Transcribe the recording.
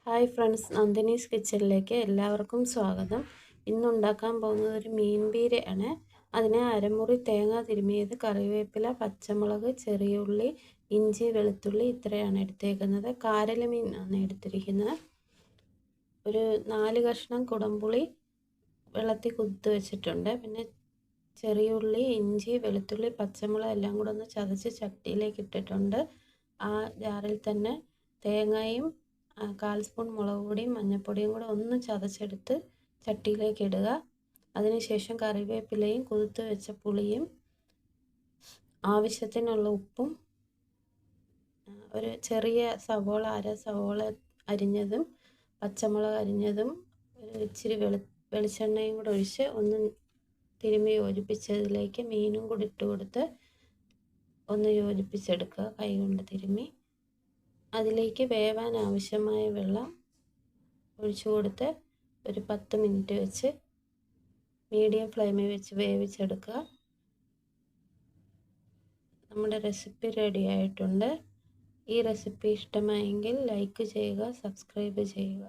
Hi friends, നന്ദിനീസ് കിച്ചണിലേക്ക് എല്ലാവർക്കും സ്വാഗതം. ഇന്നുണ്ടാക്കാൻ പോകുന്നത് ഒരു മീൻ പീരയാണ്. അതിന് അരമുറി തേങ്ങ തിരുമിയത്, കറിവേപ്പില, പച്ചമുളക്, ചെറിയുള്ളി, ഇഞ്ചി, വെളുത്തുള്ളി ഇത്രയാണ് എടുത്തേക്കുന്നത്. കാരൽ മീനാണ് എടുത്തിരിക്കുന്നത്. ഒരു 4 കഷ്ണം കുടംപുളി വെള്ളത്തിൽ കുതിർത്ത് വെച്ചിട്ടുണ്ട്. പിന്നെ ചെറിയുള്ളി, ഇഞ്ചി, വെളുത്തുള്ളി, പച്ചമുളക് എല്ലാം കൂടെ ഒന്ന് ചതച്ച് ചട്ടിയിലേക്ക് ഇട്ടിട്ടുണ്ട്. ആ ജാറിൽ തന്നെ തേങ്ങയും 1/4 സ്പൂൺ മുളക് പൊടിയും മഞ്ഞൾപ്പൊടിയും കൂടെ ഒന്ന് ചതച്ചെടുത്ത് ചട്ടിയിലേക്ക് ഇടുക. അതിനുശേഷം കറിവേപ്പിലയും കുതിർത്ത് വെച്ച പുളിയും ആവശ്യത്തിനുള്ള ഉപ്പും ഒരു ചെറിയ സവോള, അര സവോള അരിഞ്ഞതും പച്ചമുളക് അരിഞ്ഞതും ഇച്ചിരി വെളിച്ചെണ്ണയും കൂടെ ഒഴിച്ച് ഒന്ന് തിരുമ്മി യോജിപ്പിച്ചതിലേക്ക് മീനും കൂടി ഇട്ട് കൊടുത്ത് ഒന്ന് യോജിപ്പിച്ചെടുക്കുക. കൈ കൊണ്ട് തിരുമ്മി അതിലേക്ക് വേവാൻ ആവശ്യമായ വെള്ളം ഒഴിച്ചു കൊടുത്ത് ഒരു 10 മിനിറ്റ് വെച്ച് മീഡിയം ഫ്ലെയിമിൽ വെച്ച് വേവിച്ചെടുക്കുക. നമ്മുടെ റെസിപ്പി റെഡി ആയിട്ടുണ്ട്. ഈ റെസിപ്പി ഇഷ്ടമായെങ്കിൽ ലൈക്ക് ചെയ്യുക, സബ്സ്ക്രൈബ് ചെയ്യുക.